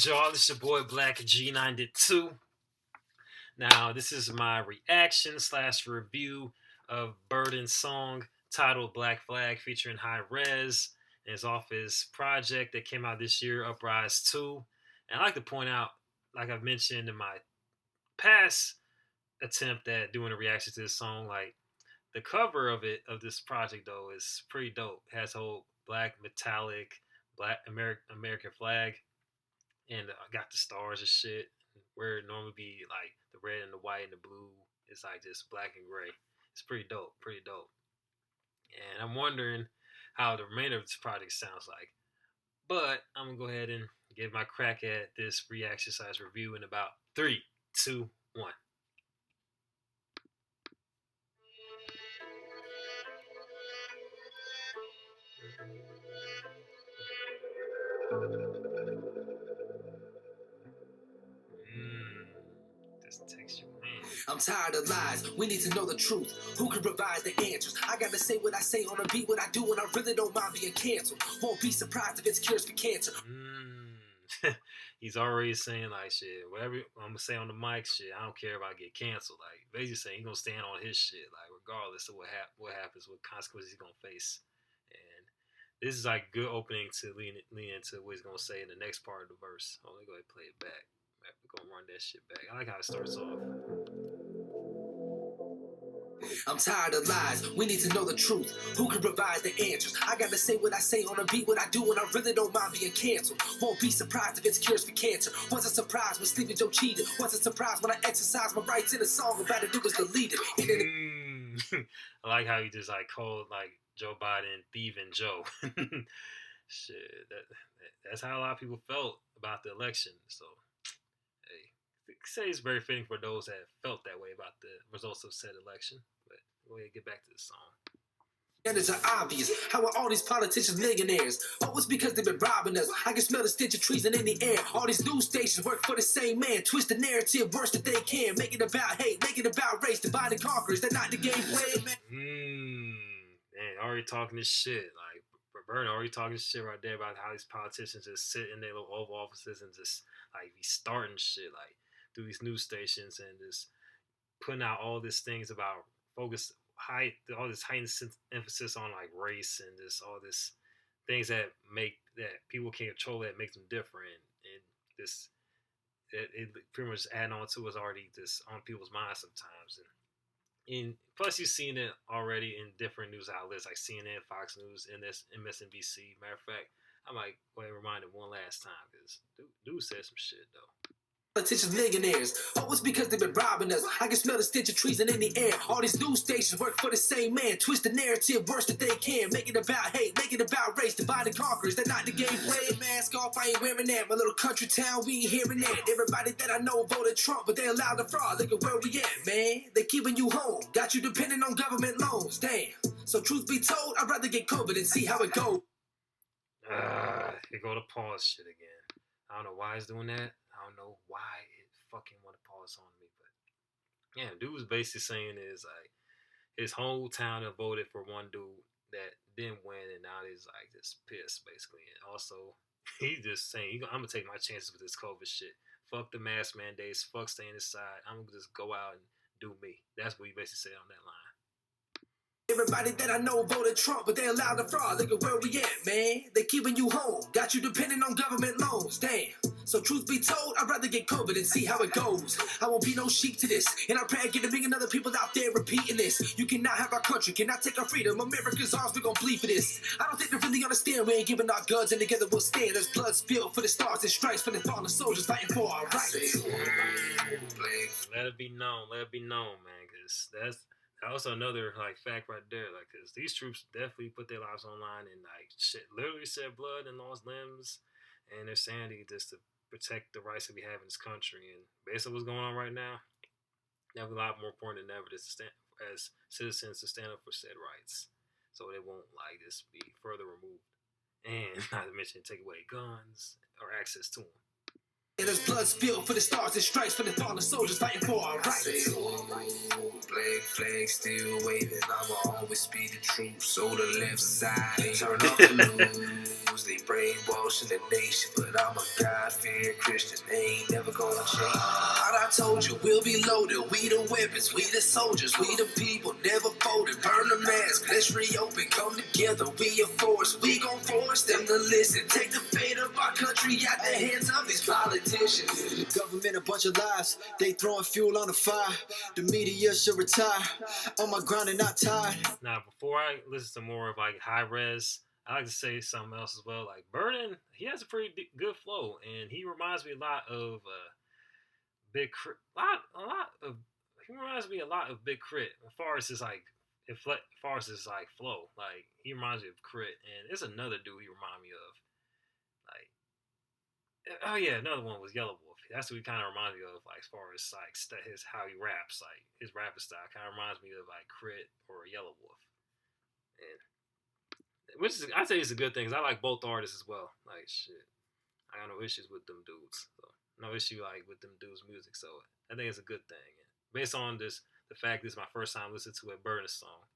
good, y'all? This your boy Black G92. Now, this is my reaction slash review of Burden's song titled Black Flag featuring Hi-Rez. And it's off his project that came out this year, Uprise 2. And I like to point out, like I've mentioned in my past attempt at doing a reaction to this song, like the cover of this project though is pretty dope. It has a whole black metallic black American flag and got the stars and shit. Where it normally be like the red and the white and the blue, it's like just black and gray. It's pretty dope, pretty dope. And I'm wondering how the remainder of this project sounds like. But I'm gonna go ahead and give my crack at this reaction size review in about three, two, one. This takes you in. I'm tired of lies. We need to know the truth. Who can provide the answers? I gotta say what I say on a beat, what I do, and I really don't mind being canceled. Won't be surprised if it's cures for cancer. He's already saying like shit. Whatever I'm gonna say on the mic, shit. I don't care if I get canceled. Like basically saying he's gonna stand on his shit, like regardless of what happens, what consequences he's gonna face. And this is like good opening to lean into what he's gonna say in the next part of the verse. Oh, let me go ahead and play it back. We're gonna run that shit back. I like how it starts off. I'm tired of lies. We need to know the truth. Who can provide the answers? I gotta say what I say on a beat, what I do, and I really don't mind being canceled. Won't be surprised if it's cures for cancer. Was a surprise when Sleepy Joe cheated. Was a surprise when I exercised my rights in a song about it was deleted. I like how you just like called like Joe Biden thieving Joe. Shit, that's how a lot of people felt about the election. So, hey, say it's very fitting for those that felt that way about the results of said election. But go ahead and get back to the song. Standards are obvious. How are all these politicians millionaires? Oh, it's because they've been robbing us. I can smell the stench of treason in the air. All these news stations work for the same man. Twist the narrative worse that they can. Make it about hate, make it about race. Divide and conquer. Is that not the game played, man? Man, already talking this shit. Like, Roberta already talking shit right there about how these politicians just sit in their little Oval Offices and just, like, be starting shit, like, through these news stations and just putting out all these things about all this heightened emphasis on like race and just all this things that people can't control that makes them different and this it pretty much adding on to what's already just on people's minds sometimes and plus you've seen it already in different news outlets like CNN, Fox News, and this MSNBC. Matter of fact, I might go ahead and remind it one last time because dude said some shit though. Politicians millionaires. Oh, it's because they've been robbing us. I can smell the stench of treason in the air. All these news stations work for the same man. Twist the narrative worse that they can. Make it about hate, make it about race. Divide and conquer. Is that not the game played? Mask off, I ain't wearing that. My little country town, we ain't hearing that. Everybody that I know voted Trump, but they allowed the fraud. Look at where we at, man. They keeping you home. Got you depending on government loans. Damn. So truth be told, I'd rather get COVID and see how it goes. Here go the pause shit again. I don't know why it's doing that. I don't know why it fucking want to pause on me, but yeah, dude was basically saying is like his whole town had voted for one dude that didn't win, and now he's like just pissed basically. And also, he's just saying, "I'm gonna take my chances with this COVID shit. Fuck the mask mandates. Fuck staying inside. I'm gonna just go out and do me." That's what he basically said on that line. Everybody that I know voted Trump, but they allowed the fraud. Look at where we at, man. They keeping you home. Got you depending on government loans. Damn. So truth be told, I'd rather get COVID and see how it goes. I won't be no sheep to this. And I pray I get a million other people out there repeating this. You cannot have our country, cannot take our freedom. America's ours, we gon' bleed for this. I don't think they really understand. We ain't giving our guns and together we'll stand. There's blood spilled for the stars and stripes for the fallen soldiers fighting for our rights. Let it be known, man, because that's also another like fact right there, like because these troops definitely put their lives on line and like shit, literally shed blood and lost limbs and their sanity just to protect the rights that we have in this country. And based on what's going on right now, definitely a lot more important than ever to stand as citizens to stand up for said rights, so they won't like just be further removed, and not to mention take away guns or access to them. And there's blood spilled for the stars and stripes for the fallen soldiers fighting for our rights. Black flag still waving, I'ma always be the truth. So the left side ain't turn off the news. They brainwashing the nation, but I'm a God-fearing Christian. They ain't never gonna change. Thought I told you, we'll be loaded. We the weapons, we the soldiers, we the people, never folded. Burn the mask, let's reopen, come together. We a force, we gon' force them to listen. Take the fate of our country out the hands of these politicians. The government, a bunch of lies, they throwing fuel on the fire. The media should retire. On my grind and not tired. Now, before I listen to more of like Hi-Rez, I like to say something else as well. Like Burden, he has a pretty good flow, and he reminds me a lot of Big Crit. He reminds me a lot of Big Crit as far as his like, as far as his like flow. Like he reminds me of Crit, and there's another dude he reminds me of. Like, oh yeah, another one was Yellow Wolf. That's what he kind of reminds me of, like as far as like his how he raps, like his rapping style kind of reminds me of like Crit or Yellow Wolf, and which is I say it's a good thing. 'Cause I like both artists as well. Like shit, I got no issues with them dudes. So no issue like with them dudes' music. So I think it's a good thing. And based on this, the fact this is my first time listening to a Burden song.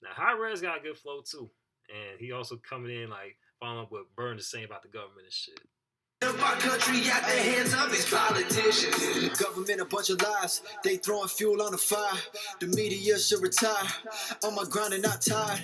Now Hi-Rez got a good flow too, and he also coming in like following up what Burden is saying about the government and shit. Of our country out the hands of these politicians. The government, a bunch of lies, they throwing fuel on the fire. The media should retire. On my grind and not tired.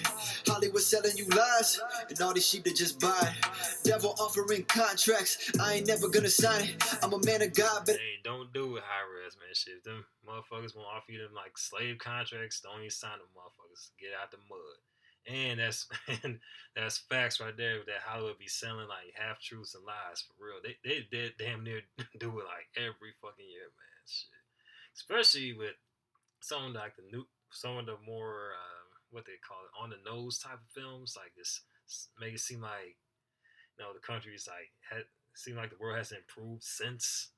Hollywood selling you lies, and all these sheep that just buy. Devil offering contracts, I ain't never gonna sign it. I'm a man of God, but hey, don't do it, Hi-Rez, man. Shit, if them motherfuckers won't offer you them like slave contracts, don't even sign them motherfuckers. Get out the mud. And that's facts right there that Hollywood be selling like half truths and lies for real. They damn near do it like every fucking year, man. Shit. Especially with some like some of the more what they call it on the nose type of films, like this make it seem like the country's like seem like the world hasn't improved since.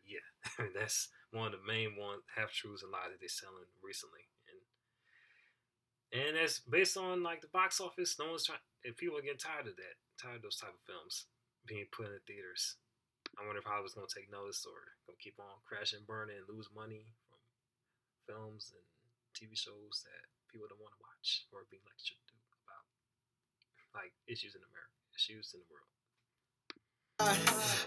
Yeah, that's one of the main half truths and lies that they're selling recently. And that's based on like the box office. No one's trying. If people are getting tired of that, tired of those type of films being put in the theaters. I wonder if Hollywood's gonna take notice or gonna keep on crashing and burning and lose money from films and TV shows that people don't want to watch or being lectured to about like issues in America, issues in the world.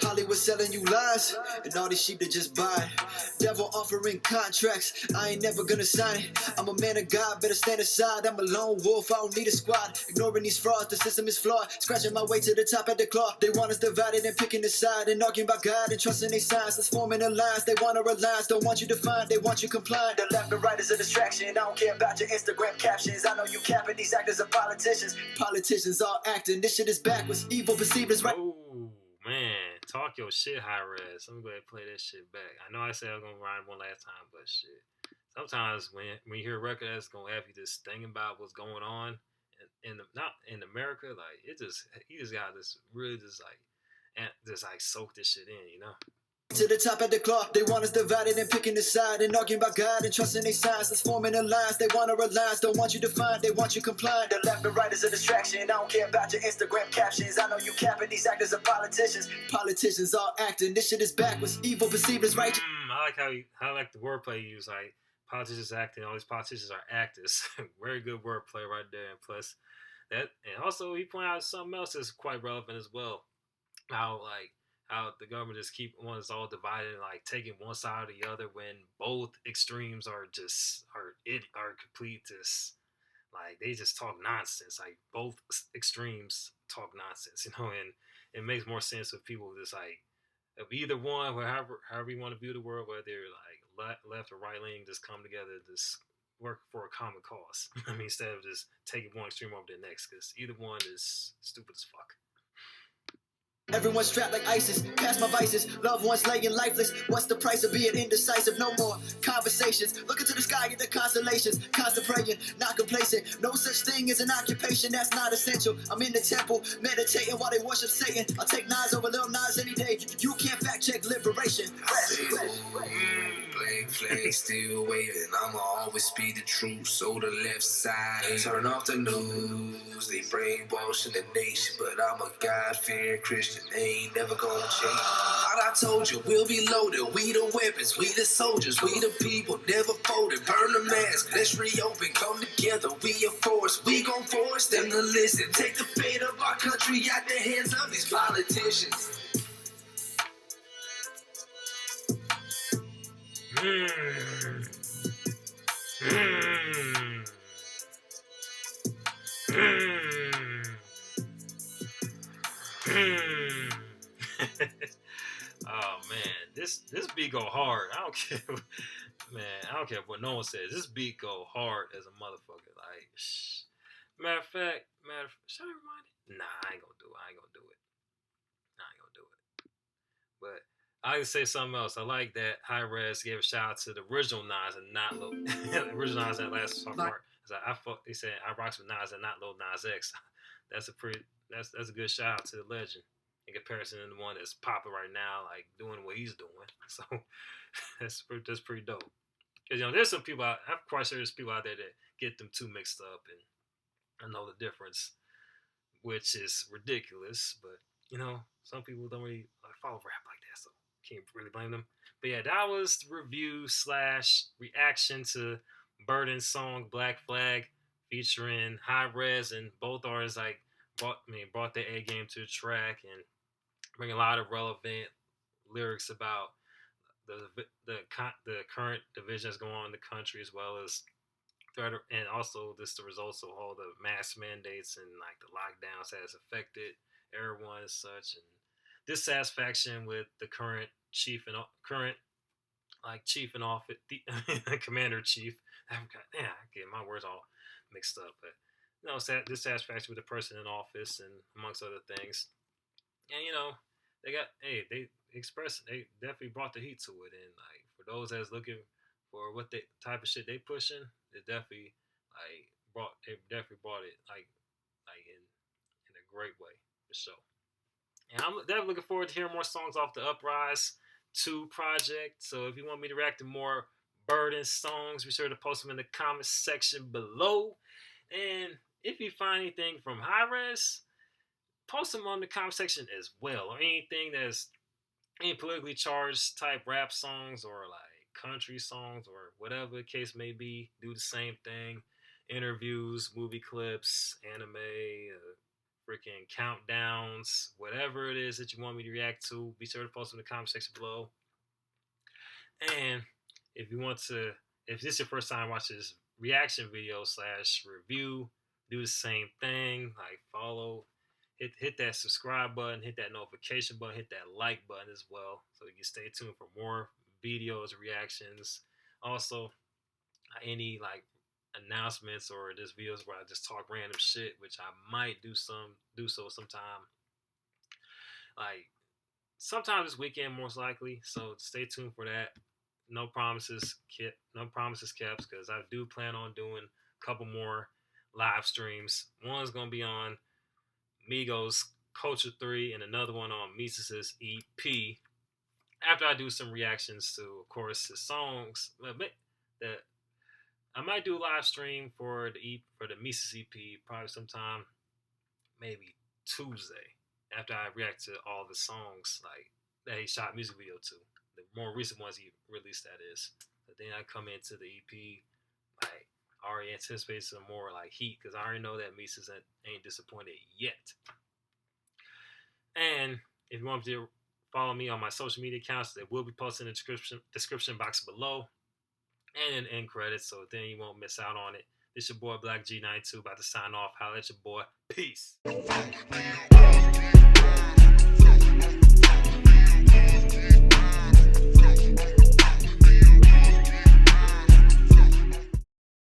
Hollywood selling you lies, and all these sheep that just buy. Devil offering contracts, I ain't never gonna sign it. I'm a man of God, better stand aside. I'm a lone wolf, I don't need a squad. Ignoring these frauds, the system is flawed. Scratching my way to the top at the claw. They want us divided and picking a side and arguing about God and trusting their signs. Let's forming alliance. They want to realize, don't want you to find, they want you compliant. The left and right is a distraction. I don't care about your Instagram captions. I know you capping, these actors are politicians. Politicians all acting, this shit is backwards. Evil perceived as right. Oh man, talk your shit, Hi-Rez. I'm gonna play that shit back. I know I said I was gonna rhyme one last time, but shit. Sometimes when you hear a record that's gonna have you just thinking about what's going on not in America, like he just got this really just like soak this shit in, To the top at the claw, they want us divided and picking a side and arguing about God and trusting their signs. Let's forming alliance. They want to realize, don't want you to find, they want you compliant. The left and right is a distraction. I don't care about your Instagram captions. I know you capping, these actors are politicians. Politicians all acting, this shit is backwards. Evil perceived as right. I like the wordplay you use, like politicians acting. All these politicians are actors. Very good wordplay right there, and plus that, and also he pointed out something else that's quite relevant as well. How the government just keep one is all divided and like taking one side or the other when both extremes are complete just like they just talk nonsense. Like both extremes talk nonsense, and it makes more sense if people just like if either one, however you want to view the world, whether they're like left or right leaning, just come together, just work for a common cause. I mean, instead of just taking one extreme over the next, because either one is stupid as fuck. Everyone's strapped like ISIS, past my vices. Loved ones laying lifeless. What's the price of being indecisive? No more conversations. Looking to the sky at the constellations. Constant praying, not complacent. No such thing as an occupation that's not essential. I'm in the temple, meditating while they worship Satan. I'll take knives over little knives any day. You can't fact check liberation. Black flag still waving, I'ma always speak the truth. So the left side, turn off the news. They brainwashing the nation, but I'm a God-fearing Christian. They ain't never gonna change. Thought I told you, we'll be loaded. We the weapons, we the soldiers, we the people, never folded. Burn the mask, let's reopen, come together. We a force, we gon' force them to listen. Take the fate of our country out the hands of these politicians. Oh man, this beat go hard. I don't care, man. I don't care what no one says. This beat go hard as a motherfucker. Like, matter of fact, should I remind it? Nah, I ain't gonna do it. I ain't gonna do it. But I can say something else. I like that Hi-Rez gave a shout out to the original Nas and not Lil. The original Nas and last part. He said I rocks with Nas and not Lil Nas X. That's a good shout out to the legend in comparison to the one that's popping right now, like doing what he's doing. So that's pretty dope. Because there's some people I'm quite sure there's people out there that get them two mixed up, and I know the difference, which is ridiculous. But some people don't really follow rap like that, so can't really blame them. But yeah, that was the review / reaction to Burden's song Black Flag featuring Hi-Rez, and both artists brought their A game to the track and bring a lot of relevant lyrics about the current division that's going on in the country, as well as and also the results of all the mask mandates and like the lockdowns that has affected everyone and such, and dissatisfaction with the current chief in office, the commander chief. I get my words all mixed up, but dissatisfaction with the person in office, and amongst other things. And they definitely brought the heat to it, and like for those that's looking for what the type of shit they pushing, it definitely brought it in a great way for sure. And I'm definitely looking forward to hearing more songs off the Uprise 2 project. So if you want me to react to more Burden songs, be sure to post them in the comment section below. And if you find anything from Hi-Rez, post them on the comment section as well, or anything that's any politically charged type rap songs or like country songs or whatever the case may be. Do the same thing. Interviews, movie clips, anime, freaking countdowns, whatever it is that you want me to react to, be sure to post in the comment section below. And if this is your first time watching this reaction video / review, do the same thing. Like follow, hit that subscribe button, hit that notification button, hit that like button as well, so you can stay tuned for more videos, reactions. Also, any announcements or just videos where I just talk random shit, which I might do so sometime. Like sometime this weekend, most likely. So stay tuned for that. No promises kept, because I do plan on doing a couple more live streams. One's gonna be on Migos Culture 3 and another one on Mises' EP. After I do some reactions to, of course, his songs, that I might do a live stream for the Mises EP probably sometime, maybe Tuesday, after I react to all the songs that he shot music video to. The more recent ones he released, that is. But then I come into the EP, I already anticipate some more heat, because I already know that Mises ain't disappointed yet. And if you want to follow me on my social media accounts, they will be posted in the description box below and in end credits, so then you won't miss out on it. This your boy Black G92 about to sign off. Holla at your boy. Peace.